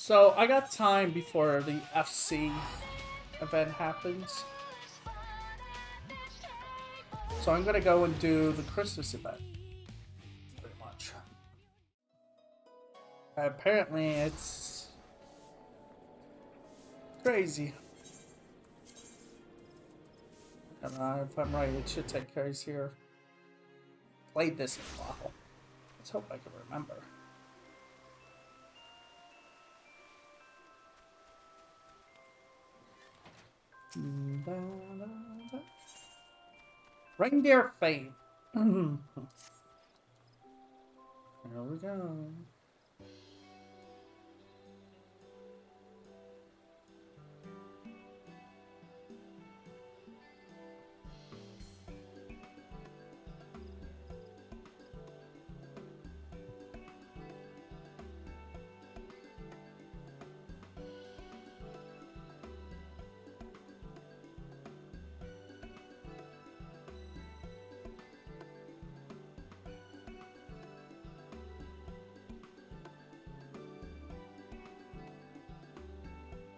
So I got time before the FC event happens. So I'm gonna go and do the Christmas event. Pretty much. Apparently it's crazy. I don't know if I'm right, it should take place here. Played this in a while. Let's hope I can remember. Reindeer fame. Here we go.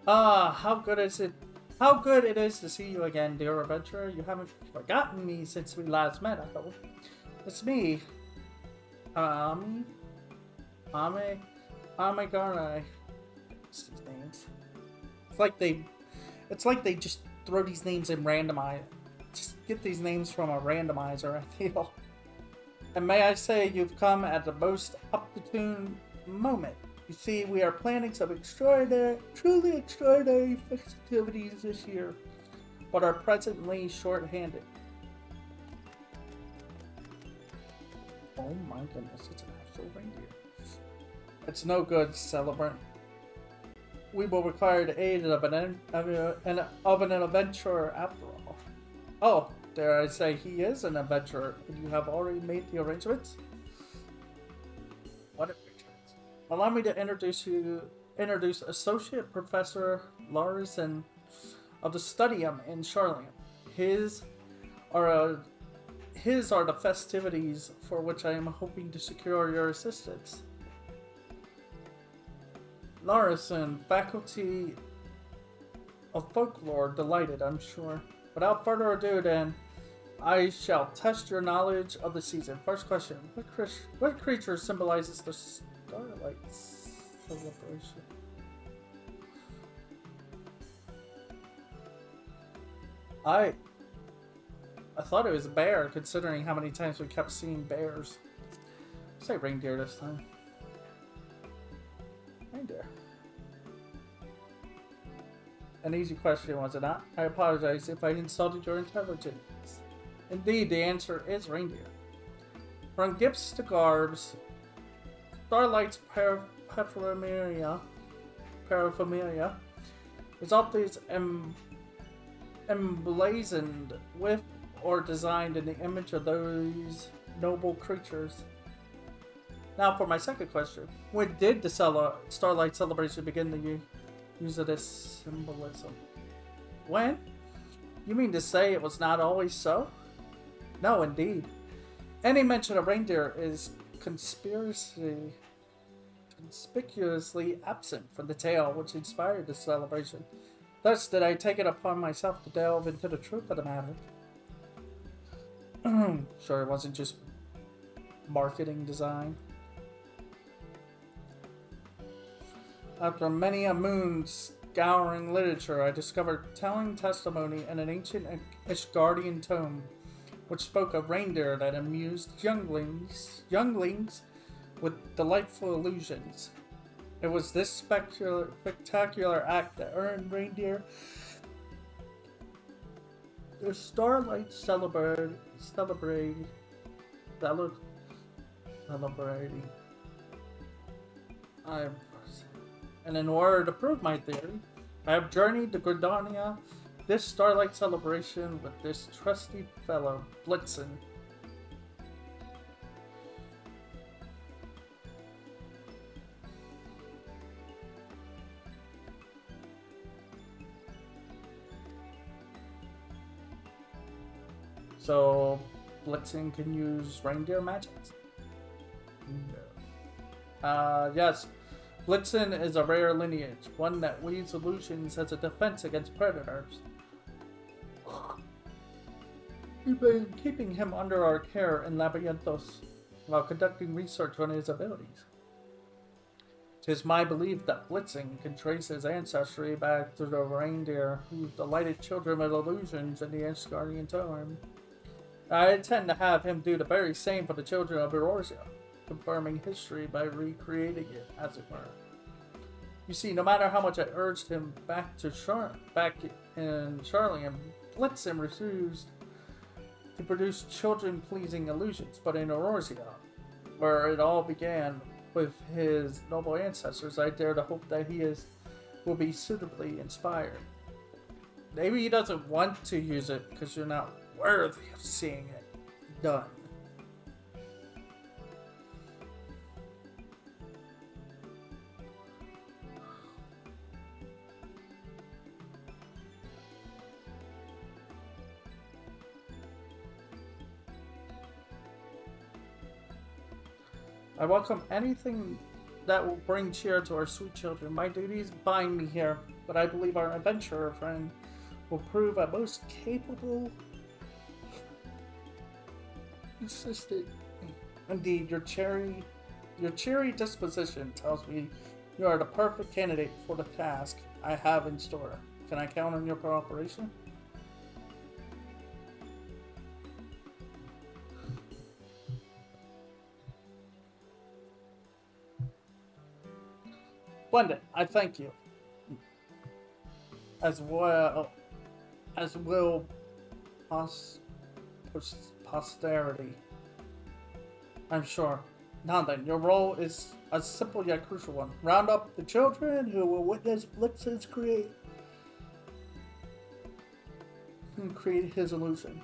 How good is it? How good it is to see you again, dear adventurer. You haven't forgotten me since we last met, I hope. It's me. Ame Garnai. What's these names? It's like they just throw these names in randomize. Just get these names from a randomizer, I feel. And may I say, you've come at the most opportune moment. You see, we are planning some extraordinary, truly extraordinary festivities this year, but are presently short-handed. Oh my goodness, it's an actual reindeer. It's no good, celebrant. We will require the aid of an adventurer after all. Oh, dare I say he is an adventurer, and you have already made the arrangements? What a picture. Allow me to introduce Associate Professor Larson of the Studium in Charlium. His are the festivities for which I am hoping to secure your assistance. Larson, Faculty of Folklore, delighted, I'm sure. Without further ado, then, I shall test your knowledge of the season. First question: what creature symbolizes the Starlight celebration? I thought it was a bear, considering how many times we kept seeing bears. I'll say reindeer this time. Reindeer. An easy question, was it not? I apologize if I insulted your intelligence. Indeed, the answer is reindeer. From gifts to garbs, Starlight's paraphernalia is often emblazoned with or designed in the image of those noble creatures. Now for my second question. When did the Starlight celebration begin to use of this symbolism? When? You mean to say it was not always so? No, indeed. Any mention of reindeer is conspicuously absent from the tale which inspired the celebration. Thus did I take it upon myself to delve into the truth of the matter. Sure it wasn't just marketing design. After many a moon scouring literature, I discovered telling testimony in an ancient Ishgardian tome, which spoke of reindeer that amused younglings with delightful illusions. It was this spectacular act that earned reindeer the Starlight celebrating. And in order to prove my theory, I have journeyed to Gridania, this Starlight celebration, with this trusty fellow, Blitzen. So, Blitzen can use reindeer magic? No. Yes. Blitzen is a rare lineage, one that weaves illusions as a defense against predators. We've been keeping him under our care in Labyrinthos while conducting research on his abilities. It is my belief that Blitzen can trace his ancestry back to the reindeer who delighted children with illusions in the Asgardian time. I intend to have him do the very same for the children of Eorzea, confirming history by recreating it, as it were. You see, no matter how much I urged him back in Charlian, Blitzen refused to produce children-pleasing illusions, but in Eorzea, where it all began with his noble ancestors, I dare to hope that will be suitably inspired. Maybe he doesn't want to use it because you're not worthy of seeing it done. I welcome anything that will bring cheer to our sweet children. My duties bind me here, but I believe our adventurer friend will prove a most capable assistant. Indeed, your cheery disposition tells me you are the perfect candidate for the task I have in store. Can I count on your cooperation? Splendid, I thank you. As will posterity, I'm sure. Now then, your role is a simple yet crucial one. Round up the children who will witness Blitzen's create his illusion.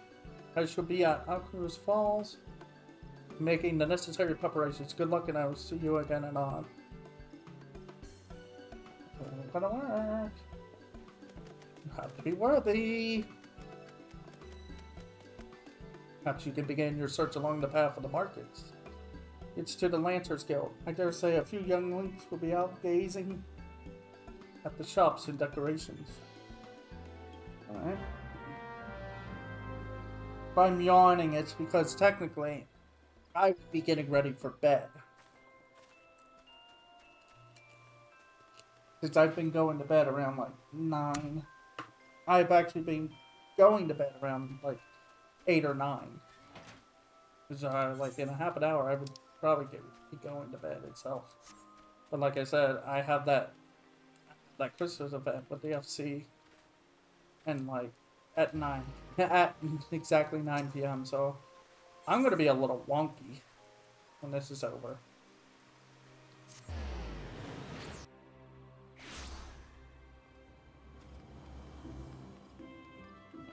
I shall be at Alcruz Falls, making the necessary preparations. Good luck, and I will see you again anon. Gonna work. You have to be worthy. Perhaps you can begin your search along the path of the markets. It's to the Lanterns Guild. I dare say a few younglings will be out gazing at the shops and decorations. Alright. If I'm yawning, it's because technically I would be getting ready for bed. Since I've been going to bed around like 9. I've actually been going to bed around like 8 or 9. Because like in a half an hour I would probably be going to bed itself. But like I said, I have that Christmas event with the FC and like at 9. At exactly 9 p.m. So I'm going to be a little wonky when this is over.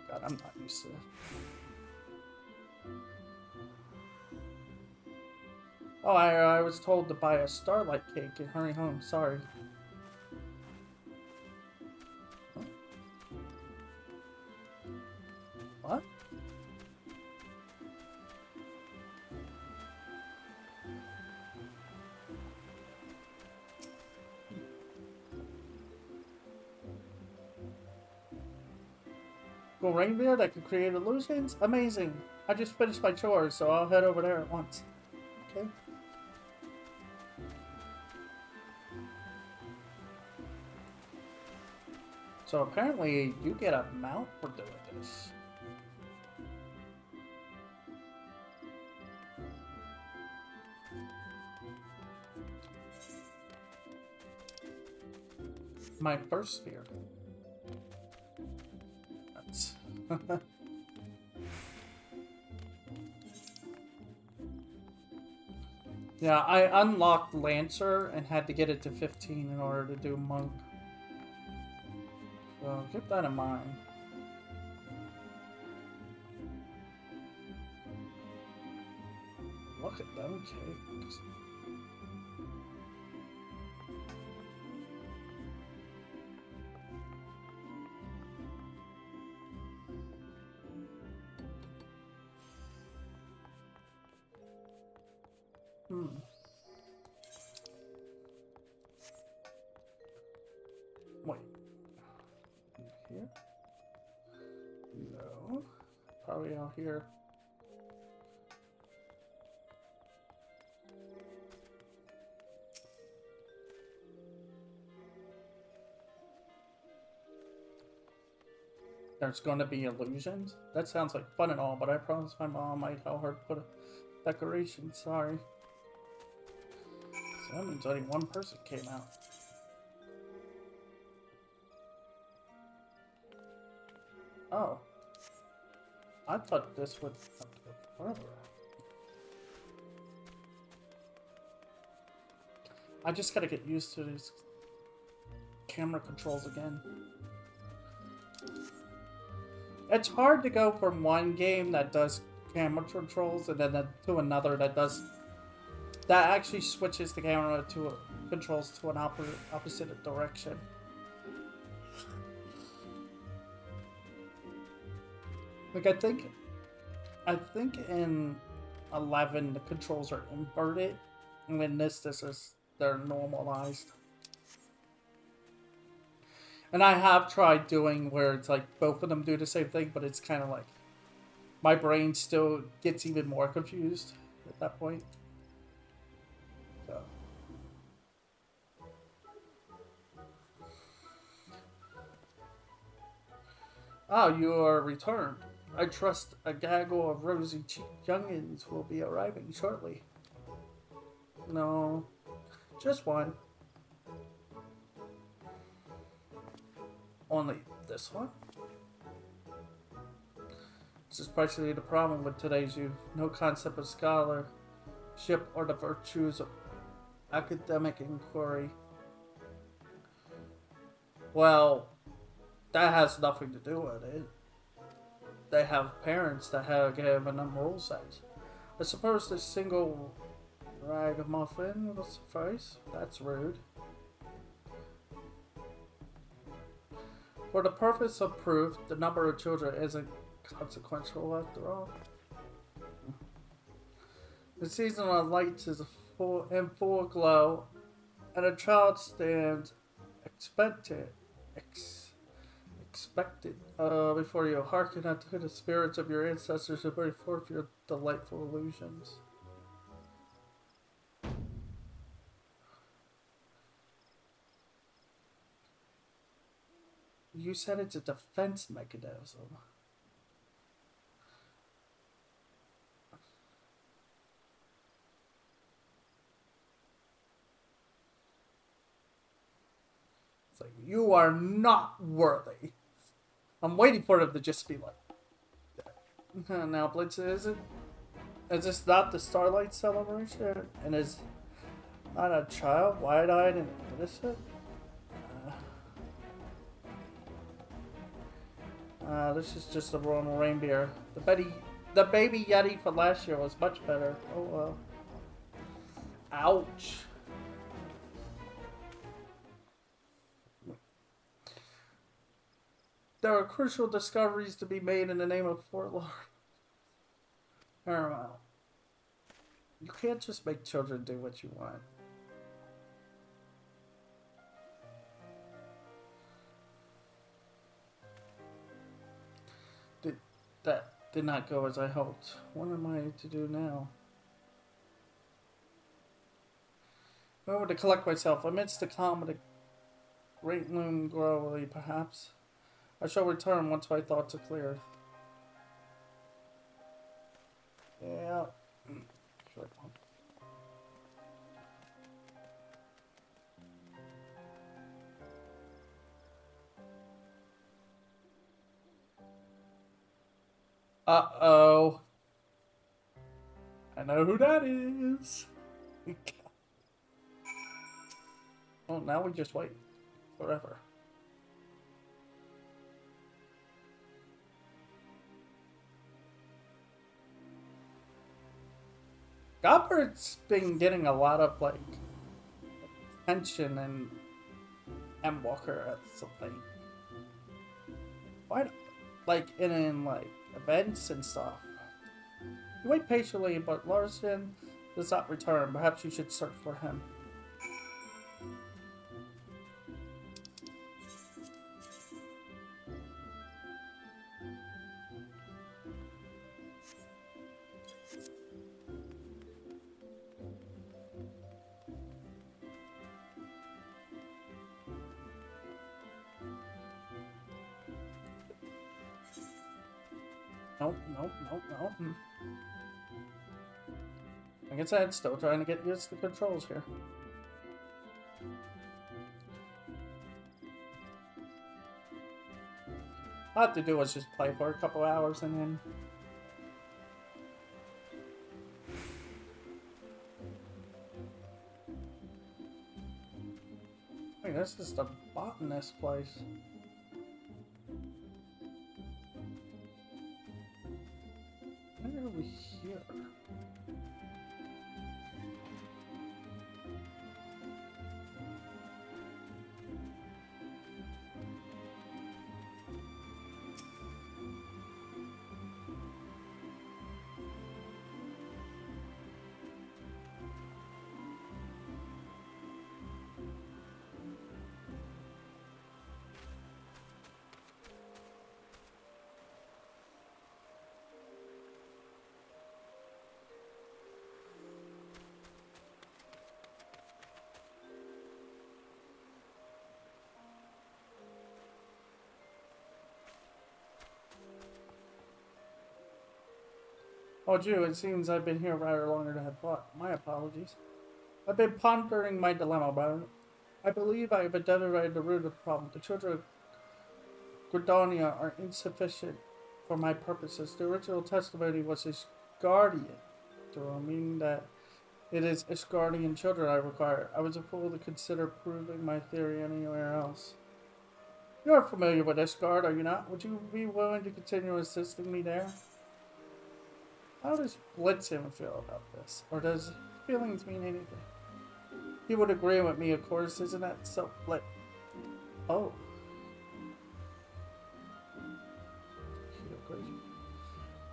God, I'm not used to it. Oh, I was told to buy a Starlight cake and hurry home. Sorry. What? Go reindeer that can create illusions? Amazing. I just finished my chores, so I'll head over there at once. Okay. So apparently you get a mount for doing this. My first spear. That's yeah, I unlocked Lancer and had to get it to 15 in order to do Monk. So keep that in mind. Look at them cakes. Wait. Here? No. Probably out here. There's going to be illusions? That sounds like fun and all, but I promised my mom I'd help her put a decoration. Sorry. So that means only one person came out. Oh. I thought this would have to go further. I just gotta get used to these camera controls again. It's hard to go from one game that does camera controls and then to another that actually switches the camera to controls to an opposite direction. Like I think in 11 the controls are inverted, and in they're normalized. And I have tried doing where it's like both of them do the same thing, but it's kind of like my brain still gets even more confused at that point. So. Oh, you are returned. I trust a gaggle of rosy-cheeked youngins will be arriving shortly. No, just one. Only this one? This is precisely the problem with today's youth. No concept of scholarship or the virtues of academic inquiry. Well, that has nothing to do with it. They have parents that have given them rule sets. I suppose this single ragamuffin will suffice. That's rude. For the purpose of proof, the number of children isn't consequential after all. The season of lights is in full glow, and a child stands expectant before you hearken unto the spirits of your ancestors and bring forth your delightful illusions. You said it's a defense mechanism. It's like, you are not worthy. I'm waiting for them to just be like, now Blitz, is this not the Starlight celebration? And is not a child wide-eyed and innocent? This is just a normal reindeer. The baby Yeti from last year was much better. Oh well. Ouch. There are crucial discoveries to be made in the name of Fort Lord. Paramount. You can't just make children do what you want. That did not go as I hoped. What am I to do now? Over to collect myself. Amidst the calm of the great loom growly, perhaps. I shall return once my thoughts are cleared. Yeah. Sure. Uh-oh. I know who that is. Oh, now we just wait forever. Godbird's been getting a lot of, like, attention and Endwalker at something. Why? Like, in like, events and stuff. You wait patiently, but Larson does not return. Perhaps you should search for him. Nope, nope, nope, nope. Like I said, still trying to get used to the controls here. All I have to do is just play for a couple hours and then... Wait, this is the botanist place. Why are we here? Oh, Jew, it seems I've been here rather longer than I thought. My apologies. I've been pondering my dilemma about it. I believe I have identified the root of the problem. The children of Gridonia are insufficient for my purposes. The original testimony was his guardian, meaning that it is Ishgardian children I require. I was a fool to consider proving my theory anywhere else. You are familiar with Ishgard, are you not? Would you be willing to continue assisting me there? How does Blitzen feel about this? Or does feelings mean anything? He would agree with me, of course, isn't that so? Oh.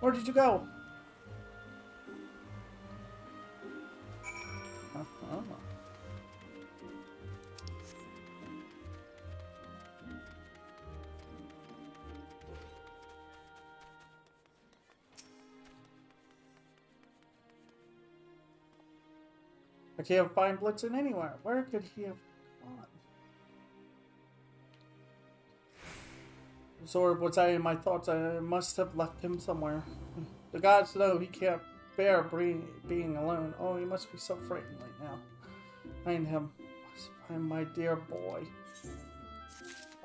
Where did you go? I can't find Blitzen anywhere. Where could he have gone? Zorb was I in my thoughts. I must have left him somewhere. The gods know he can't bear being alone. Oh, he must be so frightened right now. Find him. Find my dear boy.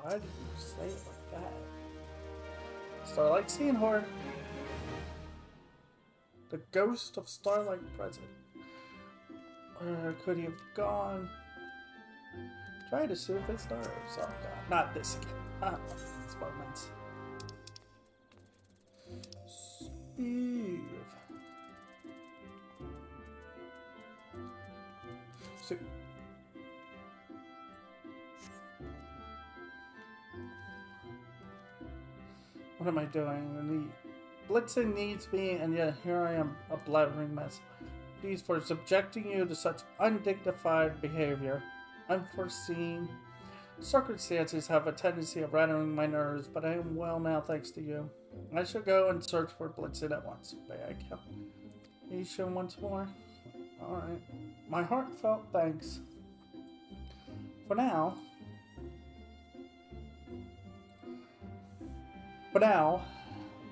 Why did you say it like that? Starlight Seenhorn. The ghost of Starlight present. Where could he have gone? Try to soothe his nerves. Oh god, not this again. Not these moments. Steve. So what am I doing? Blitzen needs me, and yet here I am, a blathering mess. Please for subjecting you to such undignified behavior. Unforeseen circumstances have a tendency of rattling my nerves, but I am well now thanks to you. I shall go and search for Blitzen at once. May I come? Asia once more? Alright. My heartfelt thanks. For now,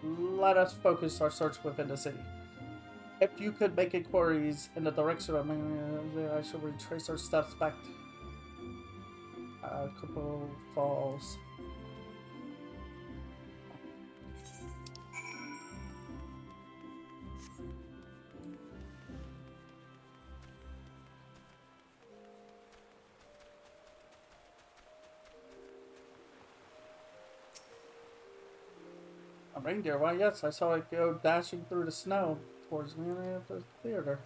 let us focus our search within the city. If you could make inquiries in the direction of I shall retrace our steps back to Couple Falls. A reindeer? Why, yes, I saw it go dashing through the snow towards me at the theater.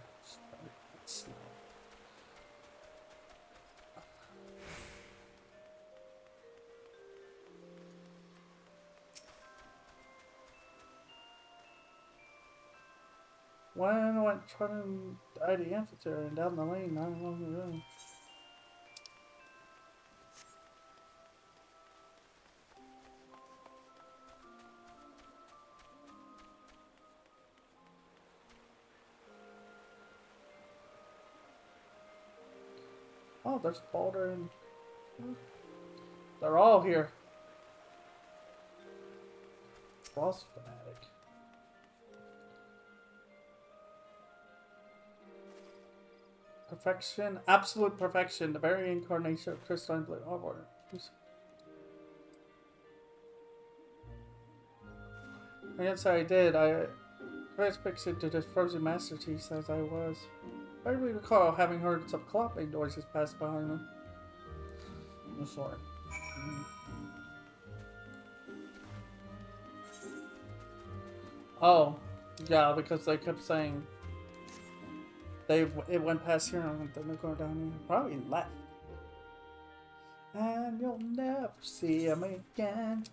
When I went trying to die the amphitheater and down the lane, not along the road. Oh, there's Baldur and... They're all here. Boss fanatic. Perfection, absolute perfection, the very incarnation of crystalline blue. Oh, boy. Yes, I did. I first pictured to this frozen masterpiece as I was. I really recall having heard some clopping noises pass behind me. I'm sorry. Oh, yeah, because they kept saying it went past here and then they go down here. Probably left. And you'll never see him again.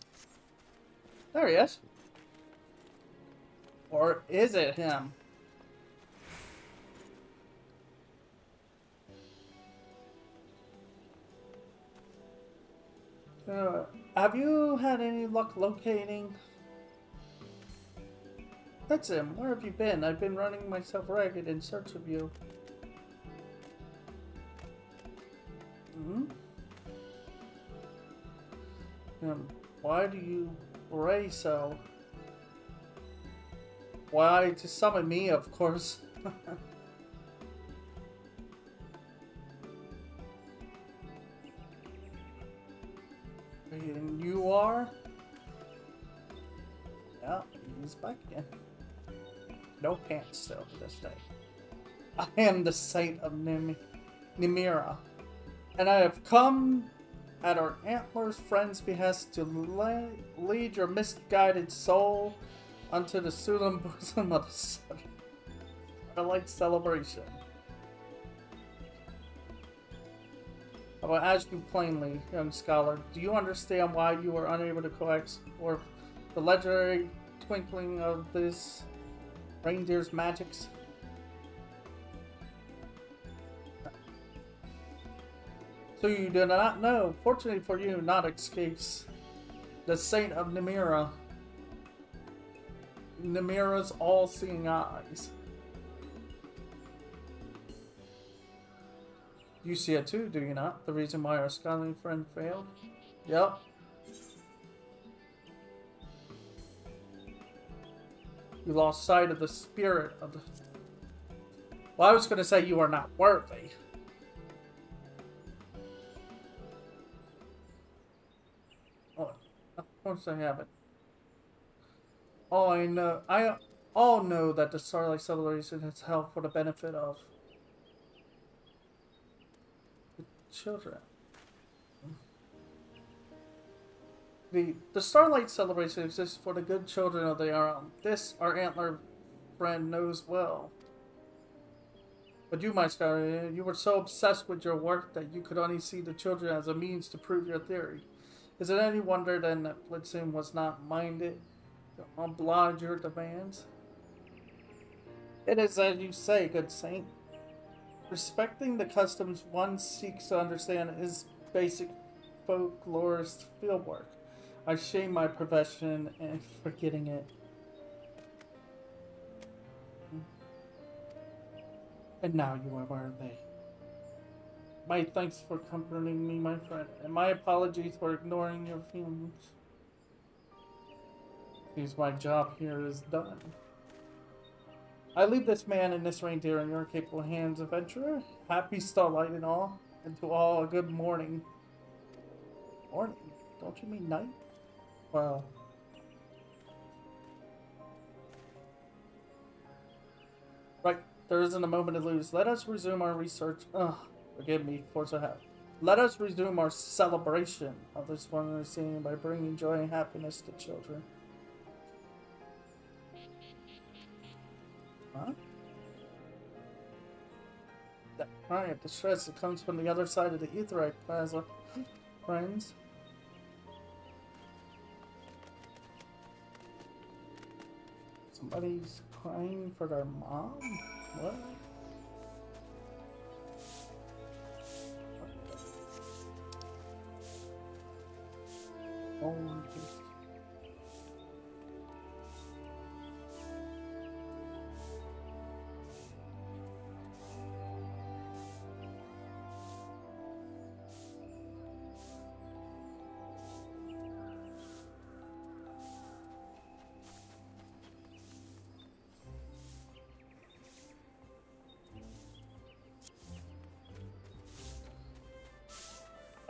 There he is. Or is it him? Have you had any luck locating? That's him. Where have you been? I've been running myself ragged in search of you. Why do you bray so? Why, to summon me, of course. And you are? Yeah, he's back again. No pants still to this day. I am the saint of Nimira, and I have come at our antler's friend's behest to lead your misguided soul unto the solemn bosom of the sun. I like celebration. I will ask you plainly, young scholar, do you understand why you were unable to coax or the legendary twinkling of this reindeer's magics? So you do not know. Fortunately for you, not escapes the saint of Nimira. Nimira's all-seeing eyes. You see it too, do you not? The reason why our scholarly friend failed? Yep. You lost sight of the spirit of the... Well, I was going to say you are not worthy. Oh, of course I haven't. All know that the Starlight Celebration is held for the benefit of the children. The Starlight Celebration exists for the good children of the realm. This, our antler friend knows well. But you, my scholar, you were so obsessed with your work that you could only see the children as a means to prove your theory. Is it any wonder then that Blitzen was not minded to oblige your demands? It is as you say, good saint. Respecting the customs one seeks to understand is basic folklorist fieldwork. I shame my profession and forgetting it. And now you are worthy. My thanks for comforting me, my friend, and my apologies for ignoring your feelings. Seems my job here is done. I leave this man and this reindeer in your capable hands, adventurer. Happy starlight and all, and to all a good morning. Morning? Don't you mean night? Well... Right, there isn't a moment to lose. Let us resume our research. Ugh, forgive me, of course I have. Let us resume our celebration of this wondrous scene by bringing joy and happiness to children. Huh? That cry of distress that comes from the other side of the Aetheryte Plaza. Friends. Somebody's crying for their mom? What? Oh, geez.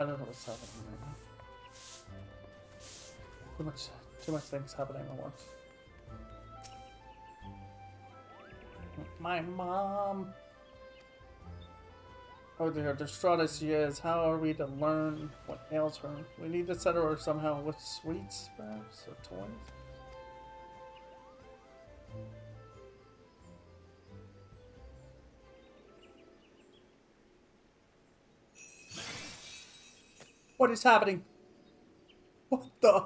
I don't know what's happening right now. Too much things happening at once. My mom. Oh dear, distraught as she is, how are we to learn what ails her? We need to settle her somehow with sweets, perhaps, or toys. What is happening? What the?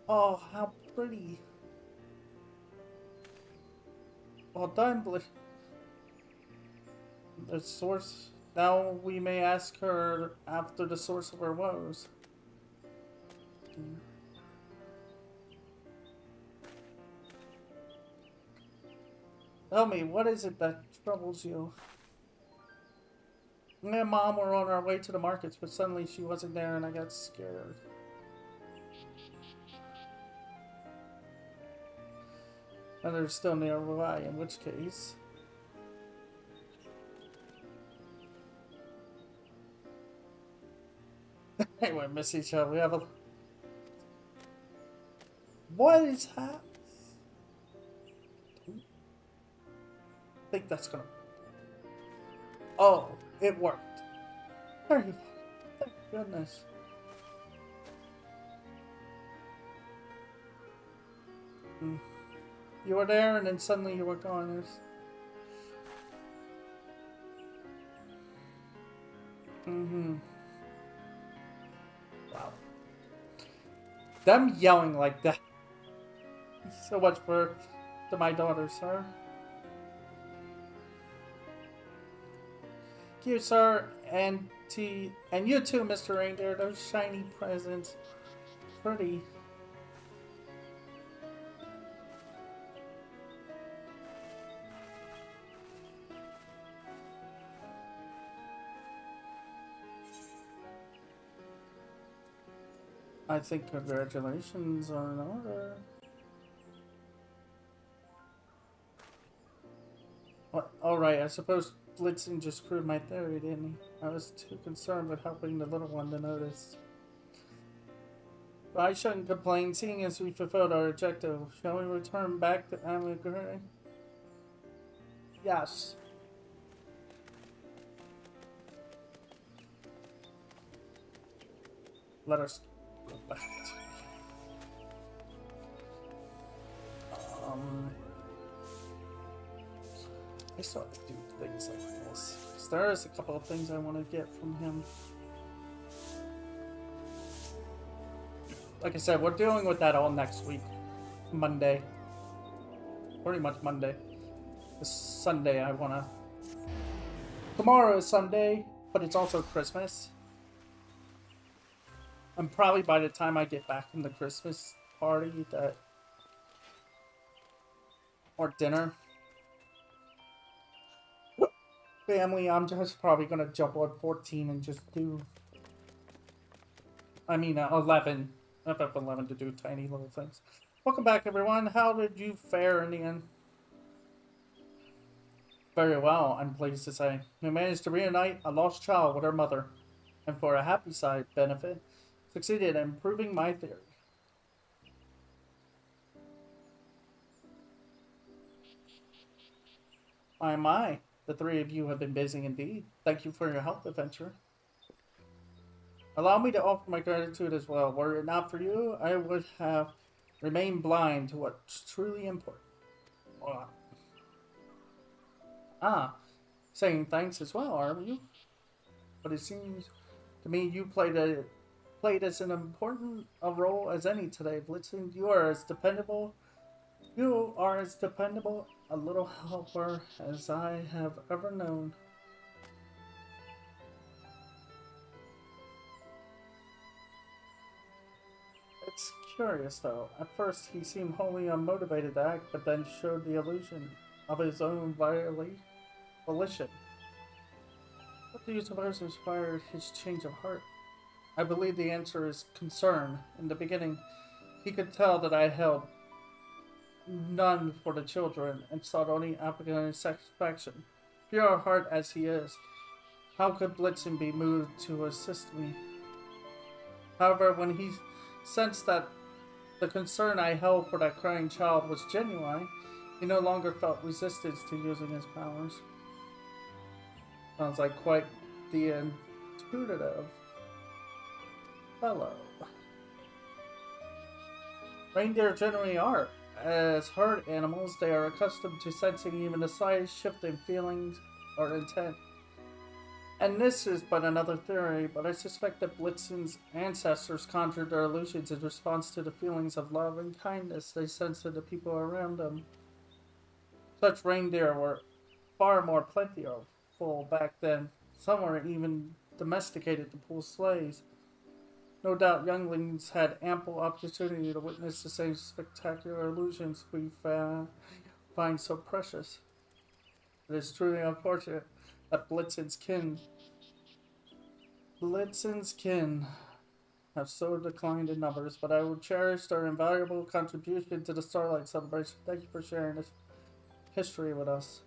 Oh, how pretty. Well done, Bliss. The source. Now we may ask her after the source of her woes. Tell me, what is it that troubles you? Me and Mom were on our way to the markets, but suddenly she wasn't there and I got scared. And they're still nearby, in which case... Anyway, miss each other. We have a... What is happening? I think that's gonna... Oh, it worked. Thank goodness. You were there and then suddenly you were gone. Wow. Them yelling like that. So much for to my daughter, sir. You, sir, and you too, Mr. Reindeer. Those shiny presents. Pretty. I think congratulations are in order. What? Alright, I suppose Blitzen just proved my theory, didn't he? I was too concerned with helping the little one to notice. But I shouldn't complain, seeing as we fulfilled our objective. Shall we return back to Amaguri? Yes. Let us go back. I still have to do things like this. Because there is a couple of things I want to get from him. Like I said, we're dealing with that all next week. Monday. Pretty much Monday. This Sunday I want to... Tomorrow is Sunday, but it's also Christmas. And probably by the time I get back from the Christmas party that... Or dinner. Family, I'm just probably going to jump on 14 and just do... I mean, 11. FF11 to do tiny little things. Welcome back, everyone. How did you fare in the end? Very well, I'm pleased to say. We managed to reunite a lost child with her mother. And for a happy side benefit, succeeded in proving my theory. My. The three of you have been busy indeed. Thank you for your help, adventurer. Allow me to offer my gratitude as well. Were it not for you, I would have remained blind to what's truly important. Saying thanks as well, aren't you? But it seems to me you played as an important a role as any today, Blitzen. You are as dependable a little helper as I have ever known. It's curious, though. At first, he seemed wholly unmotivated to act, but then showed the illusion of his own volition. What do you suppose inspired his change of heart? I believe the answer is concern. In the beginning, he could tell that I held none for the children and sought only applicant satisfaction. Pure of heart as he is, How could Blitzen be moved to assist me? However, when he sensed that the concern I held for that crying child was genuine, he no longer felt resistance to using his powers. Sounds like quite the intuitive fellow. Reindeer generally are. As herd animals, they are accustomed to sensing even the slightest shift in feelings or intent. And this is but another theory, but I suspect that Blitzen's ancestors conjured their illusions in response to the feelings of love and kindness they sensed in the people around them. Such reindeer were far more plentiful back then. Some were even domesticated to pull sleighs. No doubt younglings had ample opportunity to witness the same spectacular illusions we find so precious. It is truly unfortunate that Blitzen's kin have so declined in numbers, but I will cherish their invaluable contribution to the Starlight Celebration. Thank you for sharing this history with us.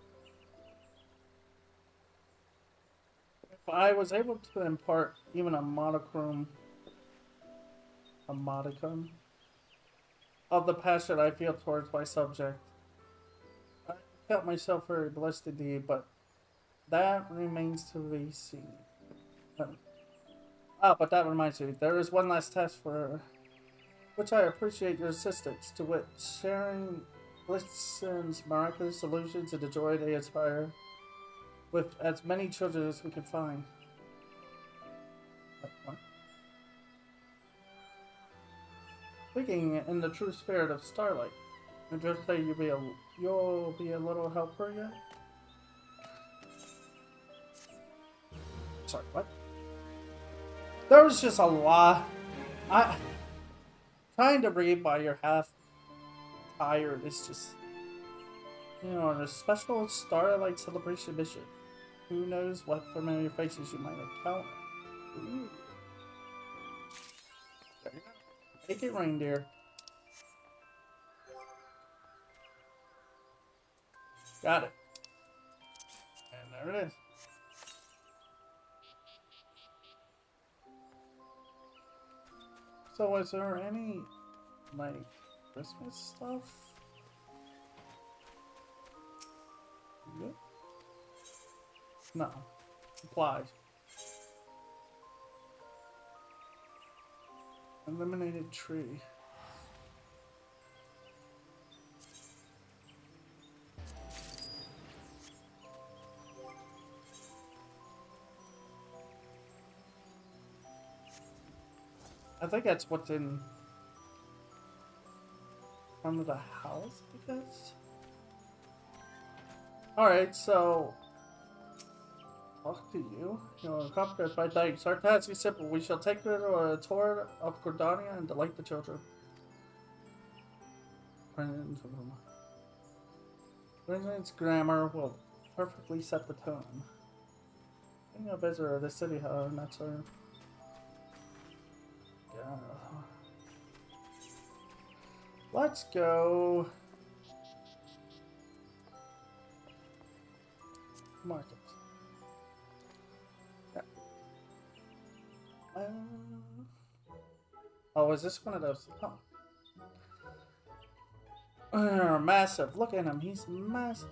If I was able to impart even a modicum of the passion I feel towards my subject, I felt myself very blessed indeed, but that remains to be seen. But that reminds me, there is one last task for which I appreciate your assistance, to wit, sharing Blitzen's miraculous illusions and the joy they inspire with as many children as we can find. What? Speaking in the true spirit of Starlight, I just say you'll be a little helper yet? Sorry, what? There was just a lot. Trying to read while you're half tired is just, you know, a special Starlight Celebration mission. Who knows what familiar faces you might encounter. Ooh. There you go. Take it, reindeer. Got it. And there it is. So is there any, like, Christmas stuff? Good? No. Supplies. Eliminated tree. I think that's what's in front of the house, I guess. Alright, so talk to you. You're accomplished by thanks. Our task is simple. We shall take her to a tour of Gordania and delight the children. President's grammar will perfectly set the tone. Being a visitor of the city, however, not so. Let's go. Market. Yeah. Oh, is this one of those? Oh. Massive. Look at him. He's massive.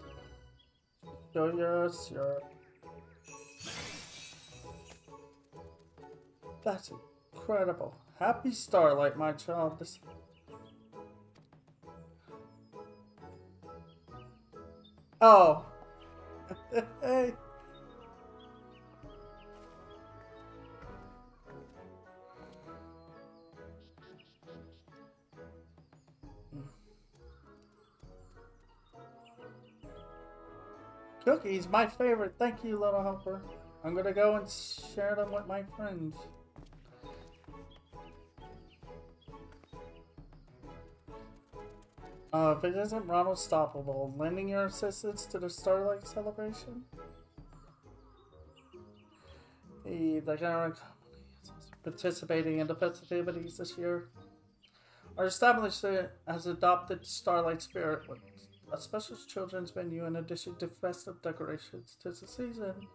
Show yours. That's incredible. Happy Starlight, my child. This... Oh. Hey. Cookies, my favorite. Thank you, little helper. I'm gonna go and share them with my friends. If it isn't Ron Stoppable, lending your assistance to the Starlight Celebration? The General participating in the festivities this year. Our establishment has adopted Starlight Spirit with a special children's menu in addition to festive decorations. 'Tis the season.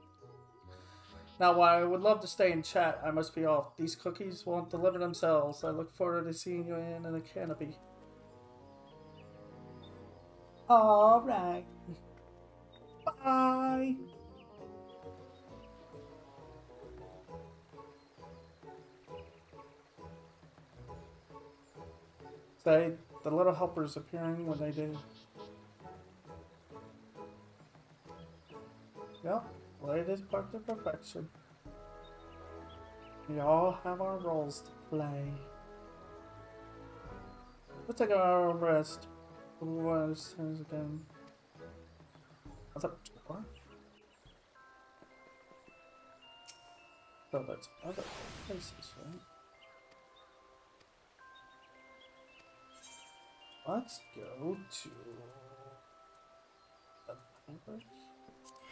Now, while I would love to stay and chat, I must be off. These cookies won't deliver themselves. I look forward to seeing you in the canopy. Alright. Bye. Say, the little helpers appearing when they do. Yep, latest part to perfection. We all have our roles to play. Let's take our rest. Otherwise, there's again. Other door? So that's other places, right? Let's go to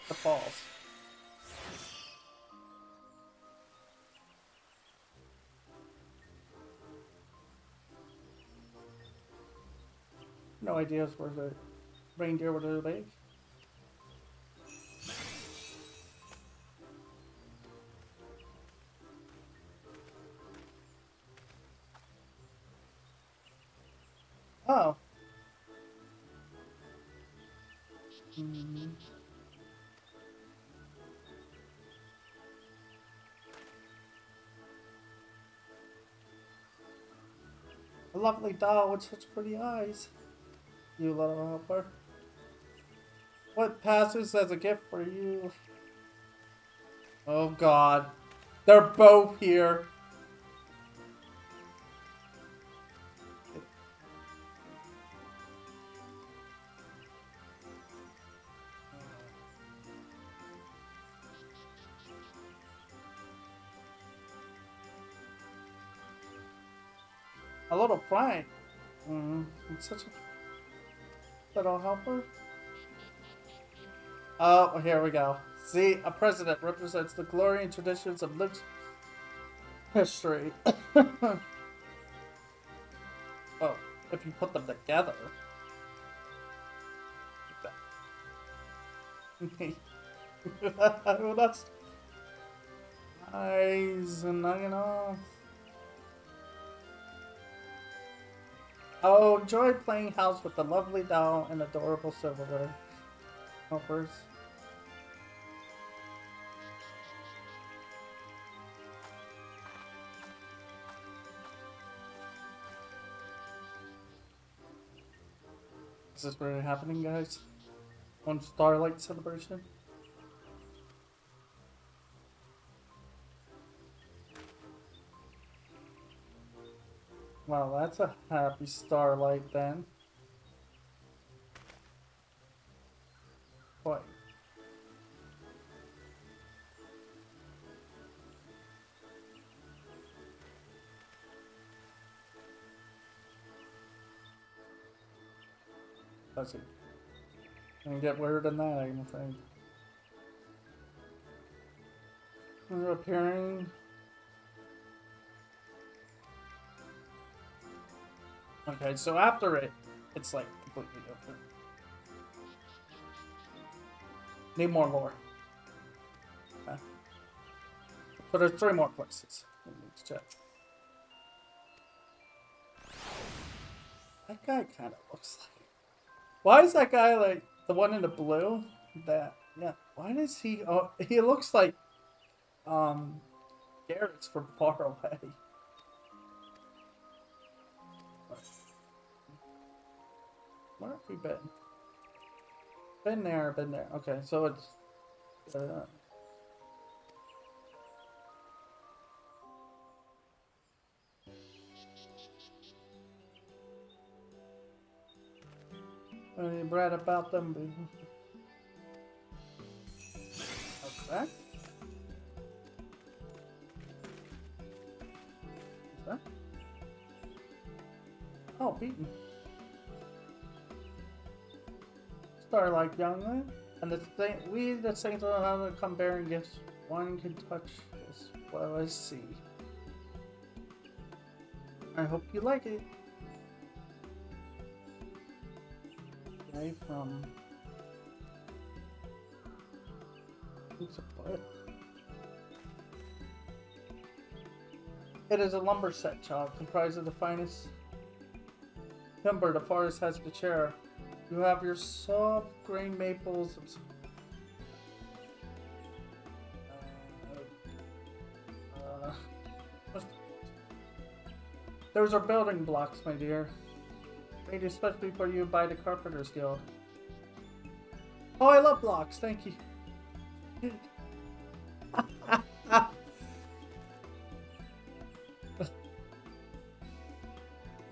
the falls. No ideas where the reindeer would be. Oh. A lovely doll with such pretty eyes. You little helper. What passes as a gift for you? Oh god. They're both here. A little prank. It's such a little helper. Oh, here we go. See, a president represents the glory and traditions of lived history. Oh, if you put them together. Well, that's nice and you know. Oh, enjoy playing house with the lovely doll and adorable silverware helpers. Is this really happening, guys? On Starlight Celebration? Well, that's a happy Starlight then. What? Does it? Gonna get weirder than that, I'm afraid. They're appearing. Okay, so after it, it's like completely different. Need more lore. Okay. So there's 3 more places we need to check. That guy kind of looks like. Why is that guy like the one in the blue? That yeah. Why does he? Oh, he looks like Garrett's from far away. Where have we been? Been there, been there. Okay, so it's any bread about them. Okay. What's that? Oh, beaten. Starlight youngling, and the saints will have to come bearing gifts. One can touch as well as see. I hope you like it. Okay, from who's a butt? It is a lumber set, child, comprised of the finest timber the forest has to share. You have your soft grain maples. Those are building blocks, my dear. Made especially for you by the Carpenters Guild. Oh, I love blocks. Thank you.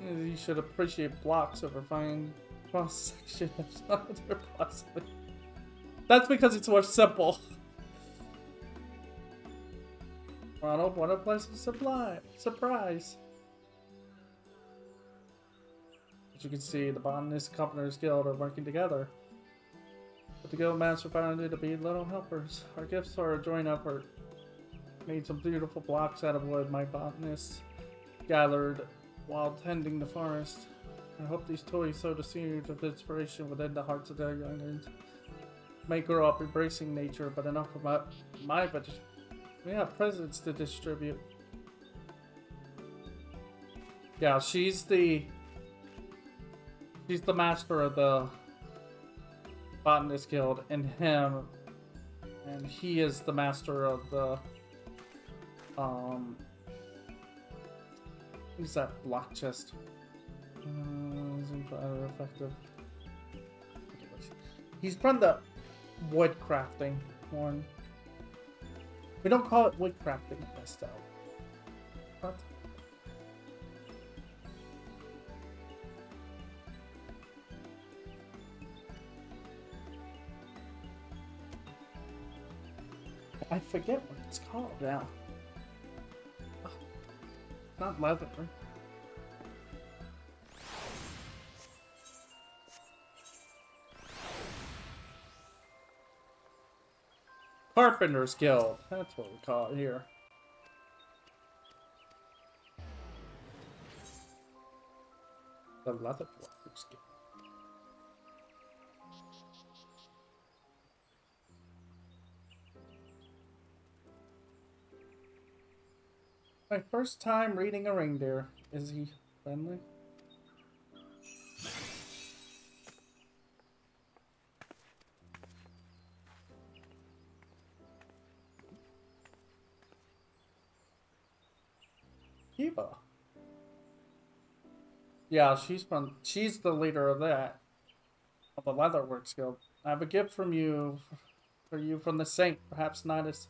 You should appreciate blocks over fine cross section of solid possibly. That's because it's more simple. Ronald, what a pleasant surprise. As you can see, the Botanist and Carpenters Guild are working together. But the Guild Master found it to be little helpers. Our gifts are a joint effort. Made some beautiful blocks out of wood my botanists gathered while tending the forest. I hope these toys sow the seeds of inspiration within the hearts of their youngins. May grow up embracing nature, but enough about my budget. We have presents to distribute. Yeah, she's the master of the Botanist Guild, and he is the master of the who's that block chest? Effective. He's from the wood crafting one. We don't call it wood crafting in this though. What? I forget what it's called now. Oh, not leather. Carpenters Guild. That's what we call it here. The Leather Workers Guild. My first time reading a reindeer. Is he friendly? Eva. Yeah, she's the leader of that. Of the Leatherworks Guild. I have a gift for you from the Saint. Perhaps not as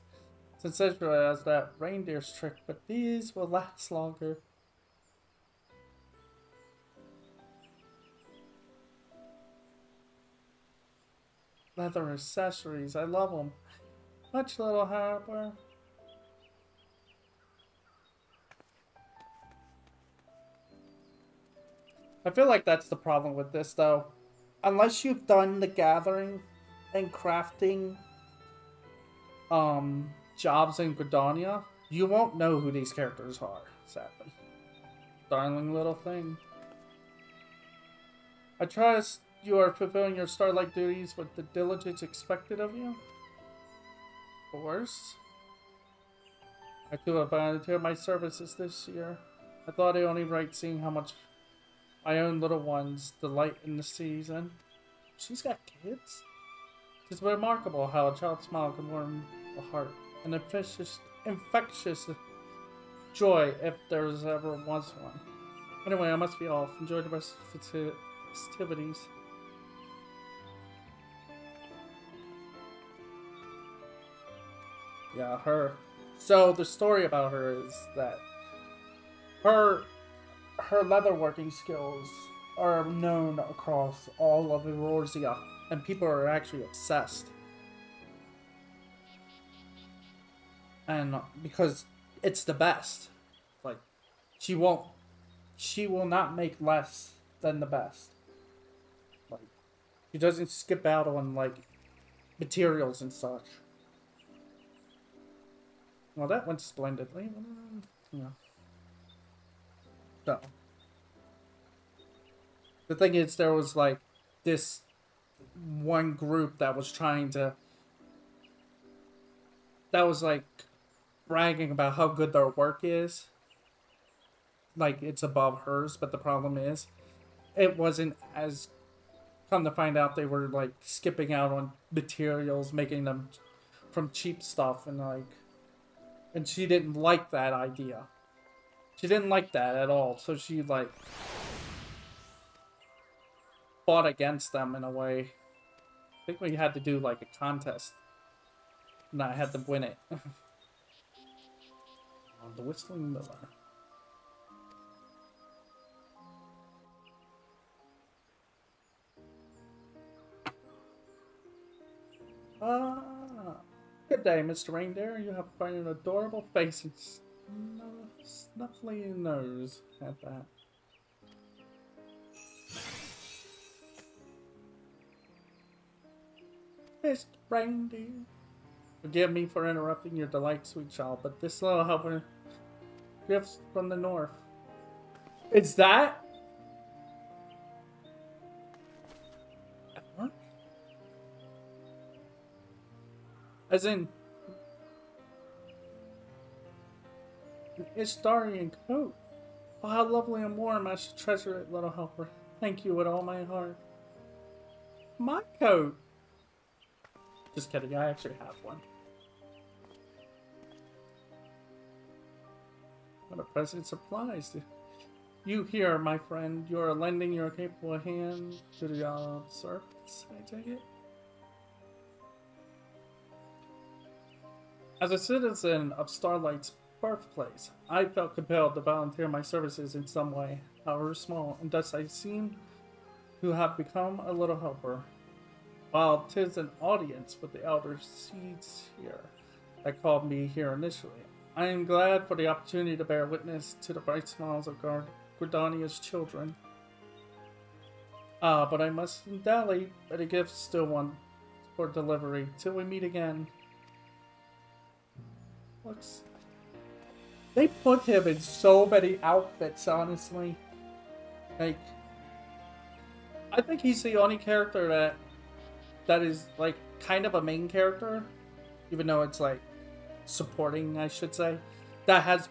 sensational as that reindeer's trick, but these will last longer. Leather accessories, I love them. Much little hardware. I feel like that's the problem with this, though. Unless you've done the gathering and crafting jobs in Gridania, you won't know who these characters are, sadly. Darling little thing. I trust you are fulfilling your Starlight duties with the diligence expected of you. Of course. I too have volunteered my services this year. I thought it only right seeing how much my own little ones delight in the season. She's got kids? It's remarkable how a child's smile can warm the heart. An infectious joy if there's ever was one. Anyway, I must be off. Enjoy the rest of the festivities. Yeah, her. So the story about her is that her leatherworking skills are known across all of Eorzea, and people are actually obsessed. And because it's the best, like she will not make less than the best. Like she doesn't skip out on like materials and such. Well, that went splendidly. Yeah. So, the thing is, there was like this one group that was like bragging about how good their work is, like it's above hers, but the problem is it wasn't as, come to find out they were like skipping out on materials, making them from cheap stuff, and like, and she didn't like that idea. She didn't like that at all, so she like fought against them in a way. I think we had to do like a contest, and I had to win it. The Whistling Miller. Good day, Mr. Reindeer. You have quite an adorable face and snuffly nose at that. Mr. Reindeer. Forgive me for interrupting your delight, sweet child, but this little helper gifts from the north. Is that? As in, an Istarian coat. Oh, how lovely and warm. I should treasure it, little helper. Thank you with all my heart. My coat. Just kidding, I actually have one. What a pleasant surprise. You here, my friend. You are lending your capable hand to the servants, I take it? As a citizen of Starlight's birthplace, I felt compelled to volunteer my services in some way, however small, and thus I seem to have become a little helper. While 'tis an audience with the elder seeds here that called me here initially, I am glad for the opportunity to bear witness to the bright smiles of Gordania's children. But I mustn't dally, but a gift still one for delivery till we meet again. Looks. They put him in so many outfits, honestly. Like, I think he's the only character that is like kind of a main character, even though it's like supporting, I should say, that has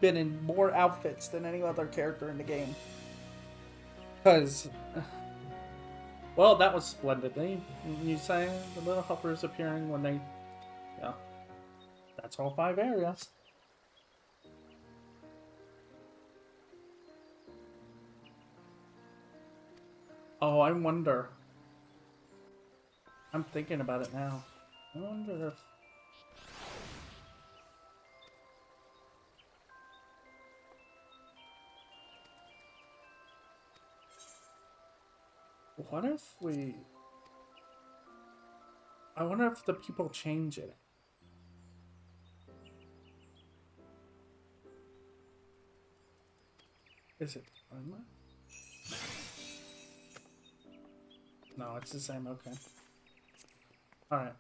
been in more outfits than any other character in the game. Because, well, that was splendid. You say the little helpers appearing when they, yeah. That's all 5 areas. Oh, I wonder. I'm thinking about it now. I wonder if... What if we... I wonder if the people change it. Is it armor? No, it's the same. Okay. Alright.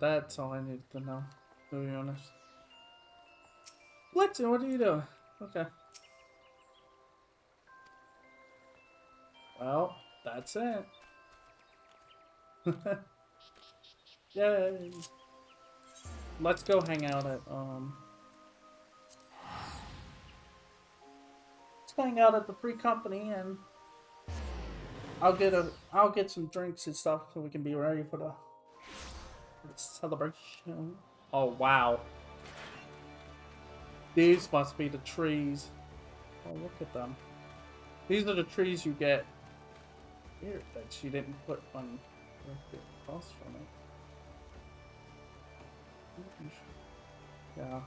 That's all I need to know, to be honest. What are you doing? Okay. Well, that's it. Yay. Let's go hang out at, hang out at the free company, and I'll get some drinks and stuff so we can be ready for the celebration. Oh wow. These must be the trees. Oh, look at them. These are the trees you get here that she didn't put on across from it. Yeah.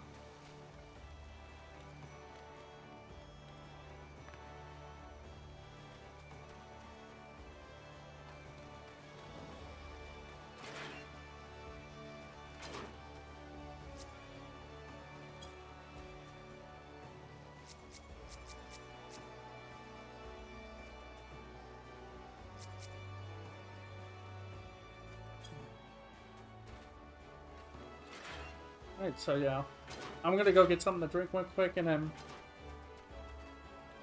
Alright, so yeah. I'm gonna go get something to drink real quick and then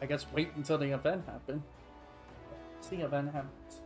I guess wait until the event happens. See, event happens.